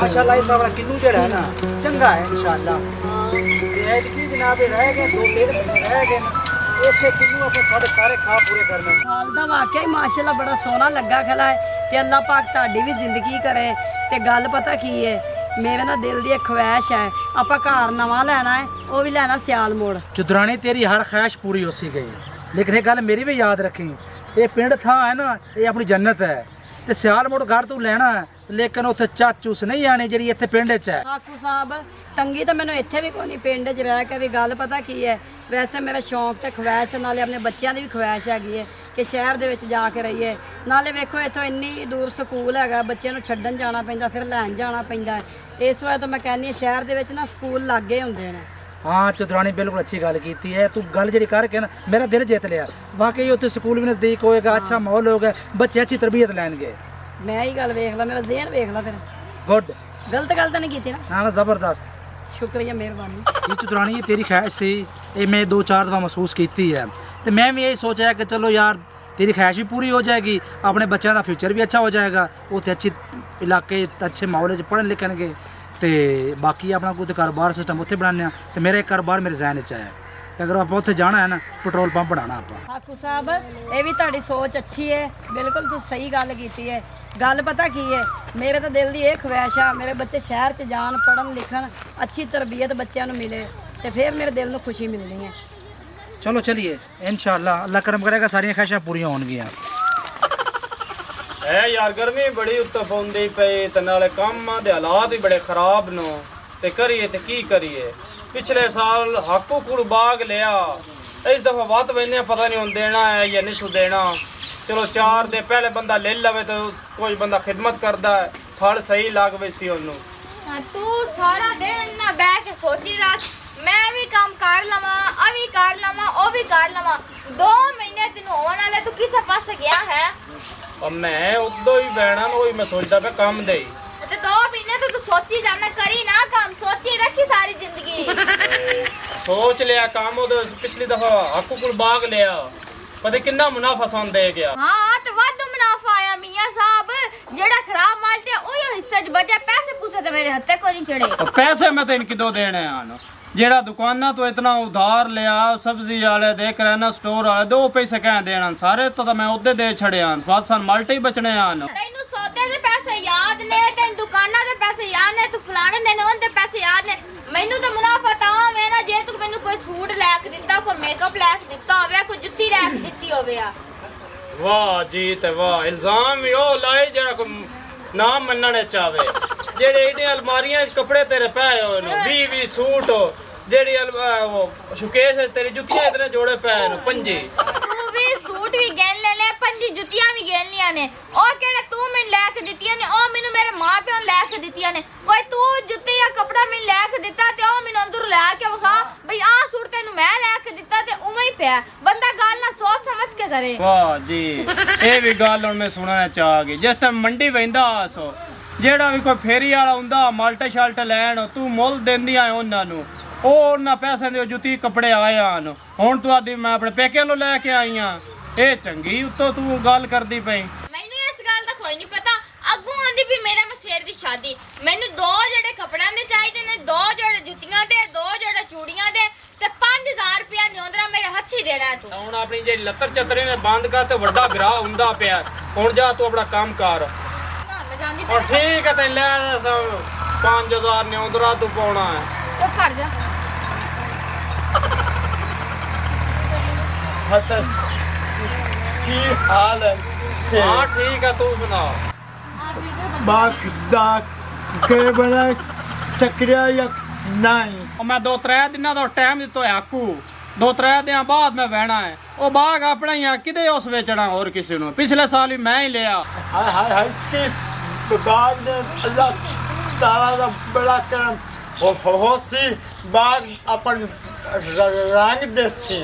माशाल्लाह इस बार किन्नू जड़ा है ना चंगा है इंशाल्लाह। ये की जनाब रह गए 2-3 महीने रह गए इसे किन्नू अपने सारे खा पूरे करने। साल दा वाकई माशाल्लाह बड़ा सोहना लगा खला है ते अल्लाह पाक ताड़ी भी जिंदगी करे। ते गल पता की है मेरे ना दिल दी एक ख्वाहिश है आपा घर नवा लेना है वो भी लेना सियाल मोड़। चुदरानी तेरी हर ख्वाहिश पूरी हो सी गई लेकिन एक गल मेरी भी याद रखी ये पिंड था है ना ये अपनी जन्नत है ते सियाल मोड़ घर तू लेना है लेकिन उत्थे चाचूस नहीं आनी जी इतने पिंड च है। आकू साहब तंगी तो मैंने इत्थे भी कोई नहीं पिंड च रह के भी गल पता की है वैसे मेरा शौक ते ख्वाहिश नाले अपने बच्चों की भी ख्वाहिश हैगी है कि शहर दे विच जाके रहिए। नाले वेखो इत्थों इन्नी दूर स्कूल हैगा बच्चे नूं छड्डन जाना पैंदा फिर लैन जाना पैंदा है। इस वजह तो मैं कहनी शहर दे विच ना स्कूल लागे हुंदे ने। हाँ चुदरानी बिल्कुल अच्छी गल की है तू गल जी करके ना मेरा दिल जीत लिया। वाकई उत्थे स्कूल भी नज़दीक होएगा अच्छा माहौल होगा बच्चे अच्छी तरबियत लैणगे। मैं ही गल वेख ला मेरा ज़हन वेख ला फिर गुड गलत गल तो नहीं की ना। ना जबरदस्त शुक्रिया मेहरबानी। ये चुदरानी ये तेरी ख्वाहिश सी ये मैं 2-4 दफ़ा महसूस की है तो मैं भी यही सोचा है कि चलो यार तेरी ख्वाहिश भी पूरी हो जाएगी अपने बच्चों का फ्यूचर भी अच्छा हो जाएगा उत्थे अच्छी इलाके अच्छे माहौल पढ़न लिखणगे तो बाकी अपना कोई कारोबार सिस्टम उत्थे बनाने तो मेरा एक कारोबार मेरे जहन च है अगर आप उत्थे जाना है ना पेट्रोल पंप बनाना आप। आकू साहब ये भी ताड़ी सोच अच्छी है बिल्कुल तुम सही गल की है। गल पता की है मेरे तो दिल की ये ख्वाहिश है मेरे बच्चे शहर च जान पढ़न लिखन अच्छी तरबियत बच्चों को मिले तो फिर मेरे दिल में खुशी मिलनी है। चलो चलिए इंशाल्लाह अल्लाह करम करेगा सारियां ख्वाहिशां पूरियां होणगियां। है यार गर्मी बड़ी उत्ते पौंदी पई ते नाले काम दे हालात भी बड़े खराब नो ते करिए ते की करिए। पिछले साल हाकू कुड़ बाग लिया इस दफा बात बहने पता नहीं हुन देना है या नहीं देना। चलो 4 दिन पहले बंदा ले लवे तो कोई बंदा खिदमत करता है फल सही लग वैसी ओनू। तू सारा दिन ना बैठ के सोची रख मैं भी काम कर लवा अभी कर लवा ओ भी कर लवा 2 महीने तेन होने वाले तू किस पास गया है। और मैं उदो ही बहना वही मैं सोचता पे काम दे ते 2 महीने तो तू सोची जाना करी ना काम सोची रखी सारी जिंदगी। सोच लिया काम उदो पिछली दफा हाकू कुड़ बाग लिया पता कितना मुनाफा सन दे गया। हाँ तो वादू मुनाफा आया मियां साहब जेड़ा खराब माल्टे ओयो हिस्से च बचे पैसे पूसे तो मेरे हत्थे को नहीं चढ़े। पैसे मैं तो इनकी दो देने आन जेड़ा दुकाना तो इतना उधार लिया सब्जी वाले दे किराना स्टोर वाले 2 पैसे कह देना सारे तो मैं उदे दे छड़े आन स्वाद सन माल्टे ही बचने आन। तैनू सौदे दे पैसे याद ने तैन दुकाना दे पैसे याद ने तू फलाने दिन उनदे पैसे याद ने मैनू तो मुनाफा तां होवे ना जे तू मैनू कोई सूट लैक दिता कोई मेकअप लैक दिता होवे कोई जुत्ती लैक दित्ती होवे। वाह जी ते वाह इल्जाम यो लाए जेड़ा कोई नाम मनने चाहे जेड़े एडी अलमारियां कपड़े तेरे पए हो 20 सूट हो जेड़ी वो शोकेस तेरी जुतियां इतने जोड़े पए न 5 तू भी सूट भी गेन ले ले 5 जुतियां भी गेन लिया ने और केड़े तू मैनू लैक दित्तियां ने ओ मैनू मेरे मां प्यो ने लैक दित्तियां ने कोई तू जुत्ती या कपड़ा मैनू लैक दित्ता ते ओ मैनू अंदर ला के विखा भई आ सूट तेनू मैं लैक दित्ता ते उवें ही पिया बंदा गल ना सोच समझ के करे। वाह जी ए भी गल हुन मैं सुनना चाह गई जिस टाइम मंडी वेंदा सो जेड़ा भी कोई फेरी वाला हुंदा माल्टे शाल्टे लैन तू मुੱਲ देंदी आ उन्हां नू ਉਹਨਾਂ ਪੈਸੇ ਦੇ ਜੁੱਤੀ ਕੱਪੜੇ ਆਏ ਹਨ ਹੁਣ ਤੂੰ ਆਦੀ ਮੈਂ ਆਪਣੇ ਪੇਕੇ ਨੂੰ ਲੈ ਕੇ ਆਈ ਆ ਇਹ ਚੰਗੀ ਉੱਤੋਂ ਤੂੰ ਗੱਲ ਕਰਦੀ ਪਈ। ਮੈਨੂੰ ਇਸ ਗੱਲ ਦਾ ਕੋਈ ਨਹੀਂ ਪਤਾ ਅੱਗੋਂ ਆਂਦੀ ਵੀ ਮੇਰਾ ਮਸੇਰ ਦੀ ਸ਼ਾਦੀ ਮੈਨੂੰ 2 ਜਿਹੜੇ ਕੱਪੜਿਆਂ ਦੇ ਚਾਹੀਦੇ ਨੇ 2 ਜਿਹੜੇ ਜੁੱਤੀਆਂ ਦੇ 2 ਜਿਹੜੇ ਚੂੜੀਆਂ ਦੇ ਤੇ 5000 ਰੁਪਇਆ ਨਿਉਂਦਰਾ ਮੇਰੇ ਹੱਥੀ ਦੇਣਾ ਤੂੰ। ਹੁਣ ਆਪਣੀ ਜਿਹੜੀ ਲੱਤਰ ਚਤਰੇ ਨੇ ਬੰਦ ਕਰ ਤੇ ਵੱਡਾ ਵਿਰਾਹ ਹੁੰਦਾ ਪਿਆ ਹੁਣ ਜਾ ਤੂੰ ਆਪਣਾ ਕੰਮ ਕਰ। और ठीक है तेन ले 5000 नियोंदरा तू पाना है चुप कर जा। की हाल है? हाँ ठीक है तू सुना बात के बड़ा चक्रिया या नहीं मैं 2-3 दिन का टाइम दिता है आकू 2-3 दिन बाद मैं बहना है वो बाग अपना ही कि उस बेचना और किसी ने पिछले साल भी मैं ही लिया। हाय हाय हाय बाग ने अल्लाह ताला का बड़ा करम बहुत सी बाग अपन रंग देसी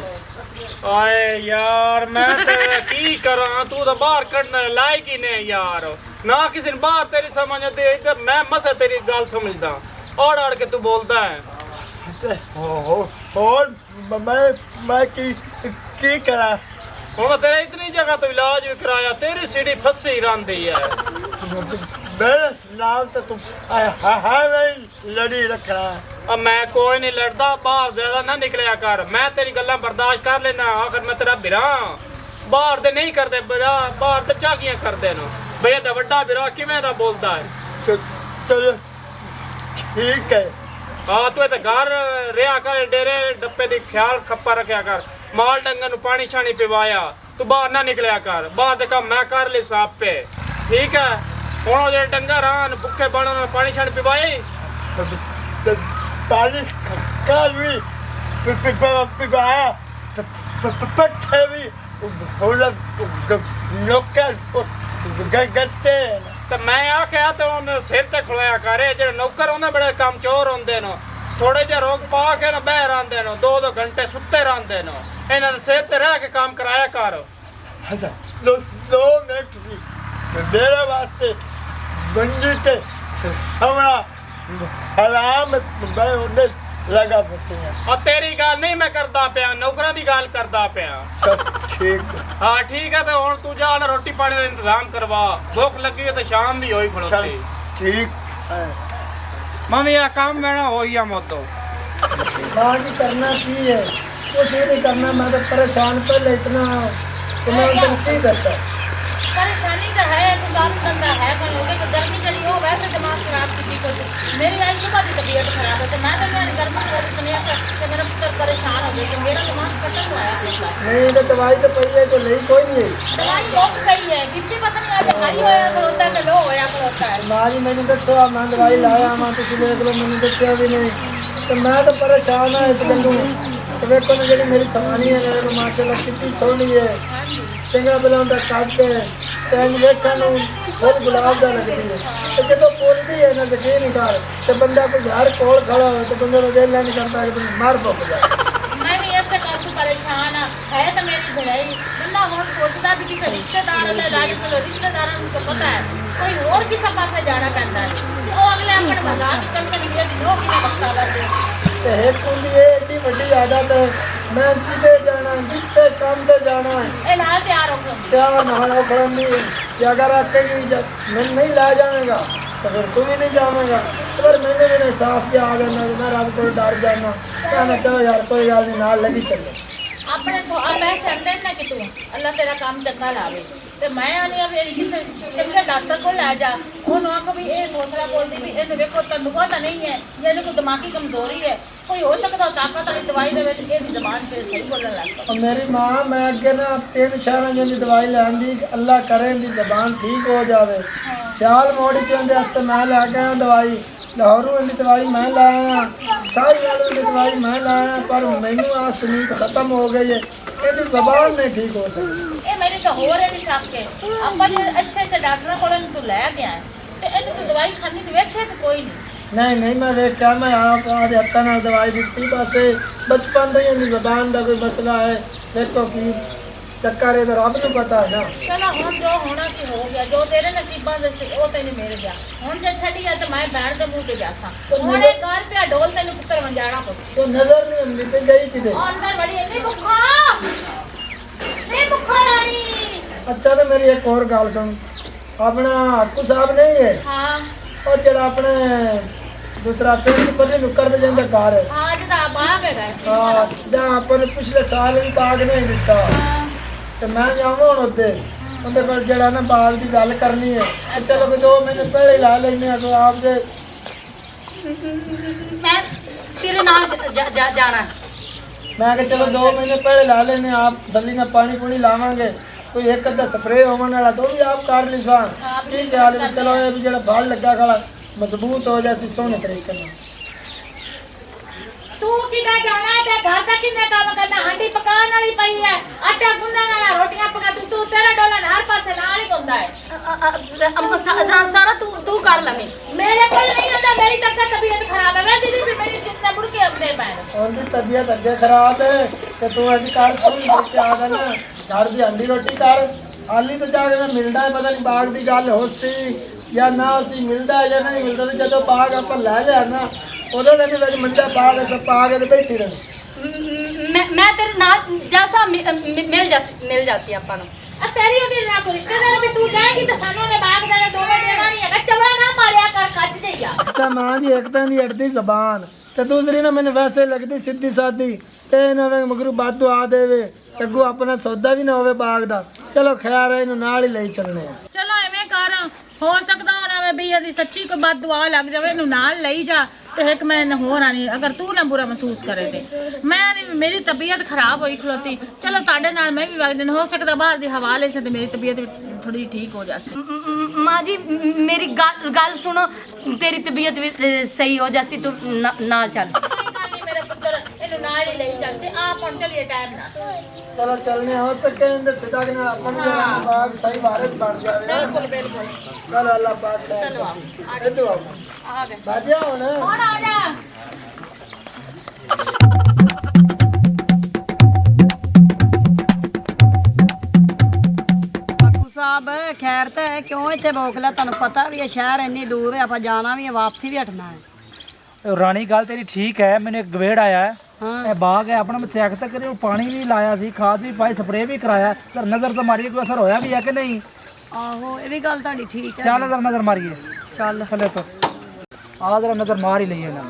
आए यार मैं तो की करा तू तो बाहर कढ़ने लायक ही नहीं यार ना किसी ने बाहर तेरी समझ आती इधर मैं मसा तेरी गल समझदा और के तू बोलता है और मैं की करा ਹੁਣ तेरे इतनी जगह तो इलाज भी कराया तेरी सीढ़ी फसी रही है मेरे नाल तो तुम नहीं लड़ी रखना। अब मैं कोई नहीं लड़दा, बाहर ज्यादा ना निकलिया कर। मैं तेरी गल्लां बर्दाश्त कर लेना, आखिर मैं तेरा बिरा बाहर दे नहीं करदे बिरा, बाहर ते झाकियां करदे न। भैया दा वड्डा बिरा किवें दा बोलदा है? चलो ठीक है। हाँ तू ते घर रिया कर, डेरे डब्बे दी ख्याल खप्पा रखया कर, माल डंगर नु पानी शानी पिवाया, तू बाहर ना निकलिया कर। बाहर दे काम मैं कर ले साहब पे, ठीक है? हुण जे डंगर आन भुखे बनन पानी शानी पिवाए। पानी कल भी पिपाया, पट्टे भी गत्ते। तो मैं आख्या तो उन्हें सिर ते खलोया करे, जेड़े नौकर उन्हें बड़े काम चोर होंदे न, थोड़े जे रोक पा के ना बह रहांदे न, 2-2 घंटे सुत्ते रहांदे न। इन्हां दे सिर ते रह के काम कराया कर। दो मिनट भी मेरे वास्ते मंजी ते सामना हराम मैं उन्हें लगा पड़ते हैं। और तेरी गल नहीं मैं करदा पिया, नौकरां दी गल करदा पिया। ठीक हाँ ठीक है, तो हुण तू जा ना रोटी पानी का इंतजाम करवा, भुख लगी है तो शाम भी होई खड़ोती। ठीक है। मम्मी आ काम मेरा हो गया मोतो। बाकी करना की है, कुछ भी नहीं करना। मैं तो परेशान पहले इतना, तो मैं उनको की दसा। परेशानी तो है, तो बात करता है कल होगे तो गर्मी चली हो, वैसे दिमाग खराब की कुछ। मेरी आज सुबह की तबीयत खराब है, तो मैं तो मैंने गर्मी कर दुनिया से मेरा पुत्र परेशान हो गया, तो मेरा दिमाग खत्म हो आया। नहीं तो दवाई तो पई है, तो नहीं कोई नहीं है। दवाई बहुत गई है, बीपी पता नहीं आज हाई होया खलोता है कि लो होया खलोता है। ना जी मैंने दसो, मैं दवाई लाया मैं तुम देख लो, मैंने दसिया भी नहीं। तो मैं तो परेशान हाँ इस गलों। तो वेखो ना जी मेरी समानी है, मेरे माशाल्लाह कितनी सोहनी है, चंगा बुलांदा काटे तैन वेखण नूं फुल गुलाब दा लगदी है। तो जो बोलती है ना यकीन नहीं कर, तो बंदा कोई घर कोल खड़ा हो तो बंदा दिल नहीं करता कि मर मुक जाए। मैं भी ऐसे काफी परेशान है तो मेरी भलाई बंदा बहुत सोचता भी किसी रिश्तेदार का इलाज चलो, रिश्तेदार को पता है कोई और किसी पासे जाना पैंदा है, वो अगले अपने मजाक कर सकते जो कि पक्का बात ते एक कुंडी है एडी बड़ी आदत है, मैं किते जाना जिते काम पे जाना है ए नाल तैयार हो गए। क्या नहाना खड़ा नहीं है कि अगर आकेगी मैं नहीं ला जाएगा तो फिर तू भी नहीं जाएगा। तो फिर मैंने भी एहसास किया आ जाना, मैं रब को डर जाना, कहना चलो यार कोई गल नहीं नाल लगी चले। अपने तो मैं शर्दें ना कि तू अल्लाह तेरा काम चंगा लावे, तो मैं आनी अब किसी चंगे डॉक्टर को लै जा, उन्होंने आखो भी ये थोड़ा बोलती भी ये देखो तंदुआ तो नहीं है, ये कोई दिमागी कमजोरी है, कोई हो सकता ताकत वाली दवाई देवे तो ये जबान से सही बोलने लग। और मेरी माँ मैं अगे ना 3 शहरों की दवाई लैन दी, अल्लाह करे दी जबान ठीक हो जाए। सियाल मोड़ी चंदे मैं लैके आया दवाई, लाहौरों की दवाई मैं लाया, सारी वालों की दवाई मैं लाया, पर मैनू आ सुनीत खत्म हो गई है, ये जबान नहीं ठीक हो सकती। ये मेरी तो हो रही शक है, अपन अच्छे डॉक्टर को तू लै गया है तो ये तो दवाई खानी तो वेखे तो कोई नहीं। नहीं मैं वेख्या, मैं आप आज हत्था नाल दवाई दी, बस बचपन तो ही जबान का कोई मसला है, देखो कि चक्कर है तो रब नूं पता है ना। चलो हम जो होना सी हो गया, जो तेरे नसीबा दे सी वो तेन मिल गया, हम जे छड़ी है तो मैं बैठ के मुंह पे जासा, हुण एक गाल पे डोल तेन पुत्र वंजाना पुत तो नजर नहीं आती पे गई किते अंदर बड़ी नहीं भुखा रानी। अच्छा तो मेरी एक और गल सुन, अपना हक्कू साहब नहीं है हाँ और जरा अपने दूसरा पेड़ पर नुक्कर दे जांदा घर है, हाँ जिदा बाग है हाँ जहाँ अपन पिछले साल भी बाग नहीं दिता, तो मैं जाऊँ हूँ उत्ते उनके कोल जरा ना बाग की गल करनी है। तो चलो कोई 2 महीने पहले ला लेंगे तो आप दे मैं तेरे नाल जाना। मैं कहा चलो 2 महीने पहले ला लेने, आप तसल्ली में पानी पूनी लावांगे, कोई एक अद्धा स्प्रे होने वाला तो भी आप कर लीसा की ख्याल है। चलो ये भी जो फल लगा खड़ा मजबूत हो जाए सोहने तरीके में। तू किदा जाना है ते घर का किन्ने काम करना, हांडी पकाने वाली पई है, आटा गुन्नने वाला, रोटियां पका तू तेरा डोला हर पासे नाल ही घुमदा है। सारा तू कर लवे, मेरे को नहीं आता, मेरी तबीयत खराब है, मैं दीदी भी मेरी सिर मुड़ के अपने पैर उनकी तबीयत अगे खराब है तो तू अभी कर के आ जाना, घर की हंडी रोटी कर, हाली तो जाके मैं मिलना है, पता नहीं बाग की गल हो सी या ना उसी मिलता है या नहीं मिलता। तो जो बाग आप लै लिया ना उदो दिन मंजा पा के सब पा के बैठी रही। मैं तेरे नाल जैसा मिल जाती अपन अब तेरी उदी ना को रिश्तेदार भी तू जाएगी तो सानों ने बाग देने दोनों देना मेरा मां जी एक तो दी अड़ती जबान ते दूसरी ना मैंने वैसे लगती सीधी सादी ते ना वे मगरू बात दुआ देवे अगू अपना सौदा भी ना होवे बाग दा चलो खैर है इनु नाल ही ले चलने हैं ਚਲੋ ਐਵੇਂ ਕਰ ਹੋ ਸਕਦਾ ਹੋਣਾ ਵੇ ਵੀ ਇਹਦੀ ਸੱਚੀ ਕੋਈ ਬਦ ਦੁਆ ਲੱਗ ਜਾਵੇ ਇਹਨੂੰ ਨਾਲ ਲਈ ਜਾ ਤੇ ਇੱਕ ਮੈਂ ਹੋਰ ਆਣੀ ਅਗਰ ਤੂੰ ਨਾ ਬੁਰਾ ਮਹਿਸੂਸ ਕਰੇ ਤੇ ਮੈਂ ਨਹੀਂ ਮੇਰੀ ਤਬੀਅਤ ਖਰਾਬ ਹੋਈ ਖਲੋਤੀ ਚਲੋ ਤੁਹਾਡੇ ਨਾਲ ਮੈਂ ਵੀ ਵਗਦਨ ਹੋ ਸਕਦਾ ਬਾਹਰ ਦੀ ਹਵਾ ਲੈ ਸੇ ਤੇ ਮੇਰੀ ਤਬੀਅਤ ਥੋੜੀ ਠੀਕ ਹੋ ਜਾਸੀ माँ जी मेरी गल सुनो तेरी तबीयत भी सही हो जासी तू ना चल ਕੋਈ ਗੱਲ ਨਹੀਂ ਮੇਰੇ ਪੁੱਤਰ ਇਹਨੂੰ ਨਾਲ ਹੀ ਲਈ ਚੱਲ ਤੇ ਆਪ ਹੁਣ ਚਲੀਏ ਟਾਈਮ ਨਾਲ चलो चलने हो सके इंदर सीधा के ना अपन भी बाग सही वारिस बन जावे ਬਿਲਕੁਲ ਬਿਲकुल चलो अल्लाह पाक चलो ए तू ਆ ਗਏ बाजिया हो ना ਹੁਣ ਆ ਜਾ ਬਾਪੂ ਸਾਹਿਬ ਖੈਰ ਤਾਂ ਹੈ ਕਿਉਂ ਇੱਥੇ ਬੋਖਲਾ ਤੁਹਾਨੂੰ ਪਤਾ ਵੀ ਹੈ ਸ਼ਹਿਰ ਇੰਨੀ ਦੂਰ ਹੈ ਆਪਾਂ ਜਾਣਾ ਵੀ ਹੈ ਵਾਪਸੀ ਵੀ ਹਟਣਾ ਹੈ ਰਾਣੀ ਗੱਲ ਤੇਰੀ ਠੀਕ ਹੈ ਮੈਨੂੰ ਇੱਕ ਗਵੇੜ ਆਇਆ ਹੈ ਹਾਂ ਇਹ ਬਾਗ ਹੈ ਆਪਣਾ ਮੈਂ ਚੈੱਕ ਤਾਂ ਕਰਿਆ ਪਾਣੀ ਵੀ ਲਾਇਆ ਸੀ ਖਾਦ ਵੀ ਪਾਈ ਸਪਰੇਅ ਵੀ ਕਰਾਇਆ ਪਰ ਨਜ਼ਰ ਤਾਂ ਮਾਰੀ ਕੋਈ ਅਸਰ ਹੋਇਆ ਵੀ ਹੈ ਕਿ ਨਹੀਂ ਆਹੋ ਇਹ ਵੀ ਗੱਲ ਤੁਹਾਡੀ ਠੀਕ ਹੈ ਚੱਲ ਨਜ਼ਰ ਮਾਰੀਏ ਚੱਲ ਥੱਲੇ ਤੋਂ ਆ ਜਰਾ ਨਜ਼ਰ ਮਾਰ ਹੀ ਲਈਏ ਇਹਨਾਂ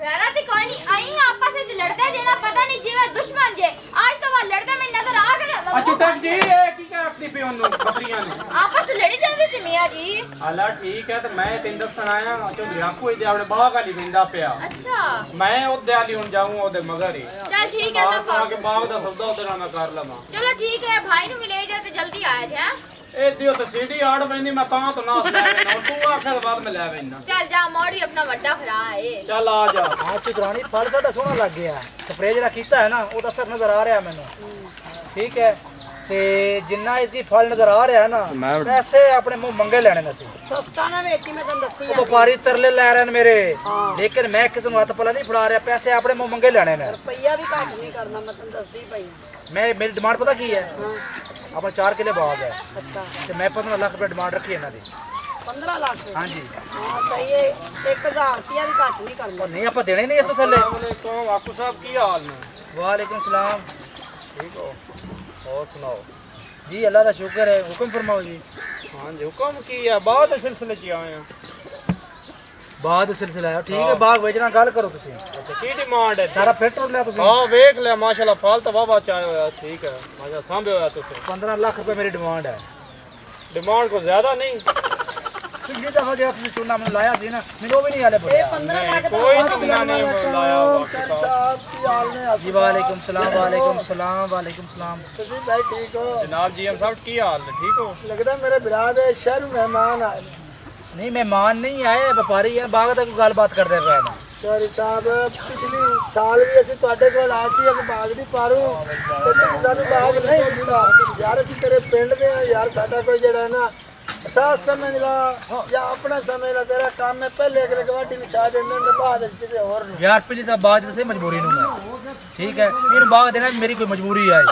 रहना तो कोई नहीं आई हैं आपस में लड़ते जे ना पता नहीं जीवे दुश्मन जे आज तो वो लड़ते में नजर आ गए ਅੱਛਾ ਤੱਕ ਜੀ ਇਹ ਕੀ ਕਰਦੀ ਪਈ ਉਹਨੂੰ ਬੱਕਰੀਆਂ ਨੂੰ आपस में लड़ी जाती सी मियां जी ਹਾਲਾ ਠੀਕ ਹੈ ਤੇ ਮੈਂ ਤੈਨੂੰ ਦੱਸਣ ਆਇਆ ਚੌਧਰੀ ਆਪੂ ਇਹਦੇ ਆਪਣੇ ਬਾਗ ਵਾਲੀ ਵਿੰਦਾ ਪਿਆ अच्छा ਮੈਂ ਉਹਦੇ ਵਾਲੀ ਹੁਣ ਜਾਊਂ ਉਹਦੇ ਮਗਰ ਹੀ चल ठीक है ਆਪ ना ਆ ਕੇ ਬਾਗ ਦਾ ਸੌਦਾ ਉਹਦੇ ਨਾਲ ਮੈਂ ਕਰ ਲਵਾਂ चलो ठीक है भाई नु मिले जा तो जल्दी आए थे हैं? ਇਹ ਦਿਓ ਤੇ ਸੀਡੀ ਆੜ ਪੈਂਦੀ ਮੈਂ ਤਾਂ ਤੋਂ ਨਾ ਲੈ ਲੈਣਾ ਤੂੰ ਆਖਰ ਬਾਅਦ ਮੈਂ ਲੈ ਲੈਣਾ चल जा मोड़ी अपना बड़ा भरा है ਚੱਲ ਆ ਜਾ ਹਾਂ ਚੁਦਰਾਣੀ ਫਲ ਸਾਡਾ ਸੋਹਣਾ ਲੱਗ ਗਿਆ ਸਪਰੇਅ ਜਿਹੜਾ ਕੀਤਾ ਹੈ ਨਾ ਉਹਦਾ ਅਸਰ ਨਜ਼ਰ ਆ ਰਿਹਾ ਮੈਨੂੰ ਠੀਕ ਹੈ ਤੇ ਜਿੰਨਾ ਇਸਦੀ ਫਲ ਨਜ਼ਰ ਆ ਰਿਹਾ ਨਾ ਪੈਸੇ ਆਪਣੇ ਮੂੰਹ ਮੰਗੇ ਲੈਣੇ ਨੇ ਸੀ ਸਸਤਾ ਨਾ ਵੇਚੀ ਮੈਂ ਤੁਹਾਨੂੰ ਦੱਸੀ ਉਹ ਵਪਾਰੀ ਤਰਲੇ ਲੈ ਰਹੇ ਨੇ ਮੇਰੇ ਲੇਕਿਨ ਮੈਂ ਕਿਸੇ ਨੂੰ ਹੱਥ ਪਲਾ ਨਹੀਂ ਫੜਾ ਰਿਹਾ ਪੈਸੇ ਆਪਣੇ ਮੂੰਹ ਮੰਗੇ ਲੈਣੇ ਨੇ ਰੁਪਈਆ ਵੀ ਘੱਟ ਨਹੀਂ ਕਰਨਾ ਮੈਂ ਤੁਹਾਨੂੰ ਦੱਸਦੀ ਪਈ ਮੇਰੀ ਡਿਮਾਂਡ ਪਤਾ ਕੀ ਹੈ ਆਪਣਾ 4 ਕਿਲੇ ਬਾਗ ਹੈ ਅੱਛਾ ਤੇ ਮੈਂ 15 ਲੱਖ ਰੁਪਏ ਡਿਮਾਂਡ ਰੱਖੀ ਇਹਨਾਂ ਦੀ 15 ਲੱਖ ਹਾਂਜੀ ਹਾਂ ਸਹੀ ਹੈ 1000 ਰੁਪਈਆ ਵੀ ਘੱਟ ਨਹੀਂ ਕਰਨਾ ਉਹ ਨਹੀਂ ਆਪਾਂ ਦੇਣੇ ਨਹੀਂ ਇਸ ਤੋਂ ਥੱਲੇ ਵਾਲੇਕੁਮ ਆਕੂ ਸਾਹਿਬ ਕੀ ਹਾਲ ਨੇ ਵਾਲੇਕੁਮ ਸਲਾਮ ਠੀਕ ਹੋ ਹੋਰ ਸੁਣਾਓ ਜੀ ਅੱਲਾ ਦਾ ਸ਼ੁਕਰ ਹੈ ਹੁਕਮ ਫਰਮਾਓ ਜੀ ਹਾਂਜੀ ਹੁਕਮ ਕੀ ਹੈ ਬਾਅਦ ਦੇ ਸਿਲਸਿਲੇ 'ਚ ਆਏ ਆ ਬਾਅਦ ਸਿਲਸਿਲਾ ਹੈ ਠੀਕ ਹੈ ਬਾਗ ਵੇਚਣਾ ਗੱਲ ਕਰੋ ਤੁਸੀਂ ਅੱਛਾ ਕੀ ਡਿਮਾਂਡ ਹੈ ਸਾਰਾ ਫਿੱਟ ਰੁੜ ਲਿਆ ਤੁਸੀਂ ਹਾਂ ਵੇਖ ਲਿਆ ਮਾਸ਼ਾਅੱਲਾ ਫਲ ਤਾਂ ਵਾਵਾ ਚਾਇਆ ਹੋਇਆ ਠੀਕ ਹੈ ਮਾਸ਼ਾ ਸਾਂਭਿਆ ਹੋਇਆ ਤੁਸੀਂ 15 ਲੱਖ ਰੁਪਏ ਮੇਰੀ ਡਿਮਾਂਡ ਹੈ ਡਿਮਾਂਡ ਕੋ ਜ਼ਿਆਦਾ ਨਹੀਂ ਪਿਛਲੀ ਦਫਾ ਜਿਹੜਾ ਤੁਸੀਂ ਚੂਨਾ ਮੈਨੂੰ ਲਾਇਆ ਸੀ ਨਾ ਮੈਨੂੰ ਉਹ ਵੀ ਨਹੀਂ ਹਾਲੇ ਬੋਲਿਆ 15 ਲੱਖ ਦਾ ਕੋਈ ਚੁਗਣਾ ਨਹੀਂ ਲਾਇਆ साहब की हाल ने ਜੀ ਵਾਲੇਕੁਮ ਸਲਾਮ ਵਾਲੇਕੁਮ ਸਲਾਮ ਵਾਲੇਕੁਮ ਸਲਾਮ ਤੁਸੀਂ ਭਾਈ ਠੀਕ ਹੋ ਜਨਾਬ ਜੀ ਹਮ ਸਭ ਕੀ ਹਾਲ ਨੇ ਠੀਕ ਹੋ लगता मेरे बिरा दे शहर मेहमान आए ਨਹੀਂ ਮਹਿਮਾਨ ਨਹੀਂ ਆਏ ਵਪਾਰੀ ਹੈ ਬਾਗ ਦਾ ਕੋਈ ਗੱਲਬਾਤ ਕਰਦੇ ਪਏ ਨੇ ਚੌਧਰੀ ਸਾਹਿਬ ਪਿਛਲੀ ਸਾਲ ਵੀ ਅਸੀਂ ਤੁਹਾਡੇ ਕੋਲ ਆਏ ਸੀ ਇੱਕ ਬਾਗ ਦੀ ਪਾਰੂ ਤੇ ਤੁਸੀਂ ਸਾਨੂੰ ਬਾਗ ਨਹੀਂ ਦਿੱਤਾ ਯਾਰ ਅਸੀਂ ਤੇਰੇ ਪਿੰਡ ਦੇ ਆ ਯਾਰ ਸਾਡਾ ਕੋਈ ਜਿਹੜਾ ਨਾ ਸਾਥ ਸਮਝ ਲਾ ਜਾਂ ਆਪਣਾ ਸਮਝ ਲਾ ਤੇਰਾ ਕੰਮ ਹੈ ਪਹਿਲੇ ਇੱਕ ਰਗਵਾਟੀ ਵਿਛਾ ਦਿੰਦੇ ਨੇ ਬਾਅਦ ਵਿੱਚ ਕਿਸੇ ਹੋਰ ਨੂੰ ਯਾਰ ਪਿਛਲੀ ਤਾਂ ਬਾਗ ਦੇ ਸੇ ਮਜਬੂਰੀ ਨੂੰ ਮੈਂ ਠੀਕ ਹੈ ਇਹਨੂੰ ਬਾਗ ਦੇਣਾ ਮੇਰੀ ਕੋਈ ਮਜਬੂਰੀ ਆਈ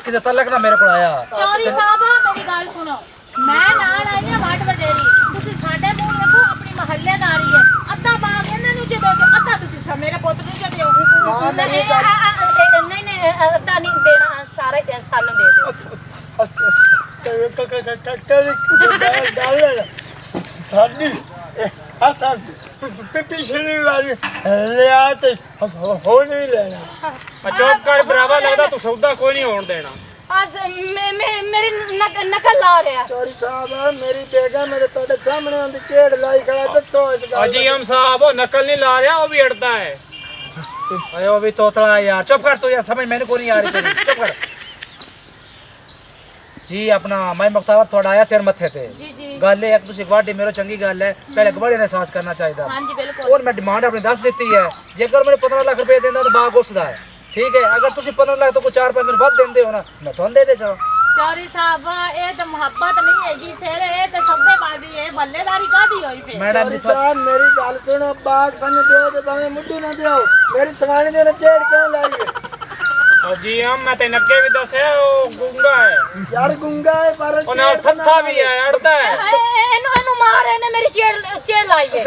ਕਿਸੇ ਤਲਕ ਦਾ ਮੇਰੇ ਕੋਲ ਆਇਆ ਚੌਰੀ ਸਾਹਿਬ ਮੇਰੀ ਗੱਲ ਸੁਣੋ ਮੈਂ ਨਾਲ ਆਈ ਹਾਂ ਵਾਟ ਵਡੇਰੀ ਤੁਸੀਂ ਸਾਡੇ ਮੂੰਹ ਵੇਖੋ ਆਪਣੀ ਮਹੱਲੇਦਾਰੀ ਹੈ ਅੱਧਾ ਬਾਗ ਇਹਨਾਂ ਨੂੰ ਜੇ ਦੋ ਤੇ ਅੱਧਾ ਤੁਸੀਂ ਮੇਰੇ ਪੁੱਤ ਨੂੰ ਜੇ ਦਿਓ नहीं अद्धा नहीं देना सारा सानू दे दो ਸਾਡੀ ਅਸਾਂ ਪਿਛਲੀ ਵਾਰੀ ਲਿਆ ਤੇ ਹੋ ਨਹੀਂ ਲੈਣਾ ਚੁੱਪ ਕਰ ਬਰਾਵਾ ਲੱਗਦਾ ਤੂੰ ਸੌਦਾ ਕੋਈ ਨਹੀਂ ਹੋਣ ਦੇਣਾ आज मेरी नकल ला रहा ਚੌਧਰੀ ਸਾਹਿਬ ਮੇਰੀ ਬੇਗਮ ਮੇਰੇ ਤੁਹਾਡੇ ਸਾਹਮਣੇ ਆਂਦੀ ਛੇੜ ਲਾਈ ਖੜਾ ਦੱਸੋ ਇਸ ਗੱਲ ਅਜੀ ਹਮ ਸਾਹਿਬ ਉਹ ਨਕਲ ਨਹੀਂ ਲਾ ਰਿਹਾ ਉਹ ਵੀ ਅੜਦਾ ਹੈ ਓਏ ਉਹ ਵੀ ਤੋਤਲਾ ਯਾਰ ਚੁੱਪ ਕਰ ਤੂੰ ਯਾਰ ਸਮਝ ਮੈਨੂੰ ਕੋਈ ਨਹੀਂ ਆ ਰਹੀ ਤੇਰੀ ਚੁੱਪ ਕਰ ਜੀ ਆਪਣਾ ਮੈਂ ਮੁਖਤਾਰ ਤੁਹਾਡਾ ਆਇਆ ਸਿਰ ਮੱਥੇ ਤੇ ਜੀ ਗੱਲ ਇਹ ਹੈ ਕਿ ਤੁਸੀਂ ਗਵਾਡੀ ਮੇਰੋ ਚੰਗੀ ਗੱਲ ਹੈ ਪਹਿਲੇ ਗਵਾੜੀ ਦਾ ਅਹਿਸਾਸ ਕਰਨਾ ਚਾਹੀਦਾ ਹਾਂਜੀ ਬਿਲਕੁਲ और मैं डिमांड अपनी दस देती है जेकर मैंने 15 लाख रुपए देना तो बाग उसका है ठीक है अगर तुम 15 लाख तो कोई 4-5 दिन बाद देंदे हो ना मैं तो दे दे चलो ਚੌਰੀ ਸਾਹਿਬ ਇਹ ਤਾਂ ਮੁਹੱਬਤ ਨਹੀਂ ਹੈਗੀ ਫਿਰ ਇਹ ਤਾਂ ਸੌਦੇਬਾਜ਼ੀ ਹੈ ਬੱਲੇਦਾਰੀ ਕਾਦੀ ਹੋਈ ਫਿਰ मैडम ਚੌਧਰੀ ਸਾਹਿਬ ਮੇਰੀ ਗੱਲ ਸੁਣੋ ਬਾਗ ਸਾਨੂੰ ਦਿਓ ਤੇ ਭਾਵੇਂ ਮੁੱਢੂ ਨਾ ਦਿਓ ਮੇਰੀ ਸਵਾਣੀ ਦੇ ਨਾਲ ਛੇੜ ਕਿਉਂ ਲਾਈ ਅਜੀ ਹਮ ਮੈਂ ਤੈਨੂੰ ਅੱਗੇ ਵੀ ਦੱਸਿਆ ਉਹ ਗੁੰਗਾ ਹੈ ਯਾਰ ਗੁੰਗਾ ਹੈ ਪਰ ਉਹ ਨਾਲ ਥੱਥਾ ਵੀ ਹੈ ਅੜਦਾ ਹੈ ਇਹਨੂੰ ਮਾਰ ਇਹਨੇ ਮੇਰੀ ਚੇੜ ਲਾਈ ਹੈ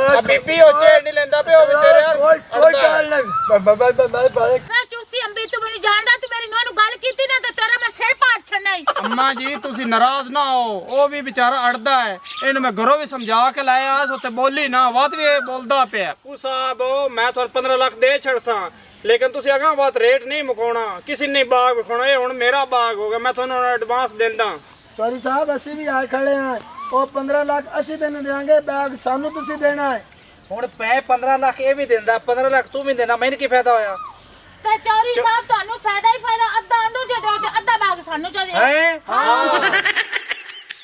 ਆ ਬੀਬੀ ਉਹ ਚੇੜ ਨਹੀਂ ਲੈਂਦਾ ਪਿਓ ਵੀ ਤੇਰੇ ਕੋਈ ਗੱਲ ਨਹੀਂ ਬਾਈ ਮੈਂ ਚੂਸੀ ਅੰਬੀ ਤੂੰ ਮੈਨੂੰ ਜਾਣਦਾ ਤੂੰ ਮੇਰੀ ਨੂੰਹ ਨੂੰ ਗੱਲ ਕੀਤੀ ਨਾ ਦੇਣਾ ਹੀ ਅੰਮਾ ਜੀ ਤੁਸੀਂ ਨਾਰਾਜ਼ ਨਾ ਹੋ, ਉਹ ਵੀ ਵਿਚਾਰਾ ਅੜਦਾ ਹੈ। ਇਹਨੂੰ ਮੈਂ ਘਰੋਂ ਵੀ ਸਮਝਾ ਕੇ ਲਾਇਆ ਉੱਤੇ ਬੋਲੀ ਨਾ ਵੱਧ ਵੀ ਇਹ ਬੋਲਦਾ ਪਿਆ। ਉਹ ਸਾਹਿਬ ਮੈਂ ਤੁਹਾਨੂੰ 15 ਲੱਖ ਦੇ ਛੜਸਾਂ, ਲੇਕਿਨ ਤੁਸੀਂ ਅਗਾਂਹ ਬਾਤ ਰੇਟ ਨਹੀਂ ਮੁਕਾਉਣਾ, ਕਿਸੇ ਨੇ ਬਾਗ ਵਿਖਾਉਣਾ। ਇਹ ਹੁਣ ਮੇਰਾ ਬਾਗ ਹੋ ਗਿਆ, ਮੈਂ ਤੁਹਾਨੂੰ ਐਡਵਾਂਸ ਦਿੰਦਾ। ਚੌਧਰੀ ਸਾਹਿਬ ਅਸੀਂ ਵੀ ਆ ਖੜੇ ਆ, ਉਹ 15 ਲੱਖ ਅਸੀਂ ਤੈਨੂੰ ਦੇਾਂਗੇ, ਬੈਗ ਸਾਨੂੰ ਤੁਸੀਂ ਦੇਣਾ ਹੈ। ਹੁਣ ਮੈਂ 15 ਲੱਖ ਇਹ ਵੀ ਦਿੰਦਾ, 15 ਲੱਖ ਤੂੰ ਵੀ ਦੇਣਾ, ਮੈਨੂੰ ਕੀ ਫਾਇਦਾ ਹੋਇਆ? ਤੇ ਚੌਧਰੀ ਸਾਹਿਬ ਤੁਹਾਨੂੰ ਫਾਇਦਾ ਹੀ ਫਾਇਦਾ, ਅੱਧਾ ਉਹਨੂੰ ਦੇ ਦਿਓ ਤੇ ਅੱਧਾ ਬਾਗ ਸਾਨੂੰ ਦੇ ਦਿਓ। ਹੈ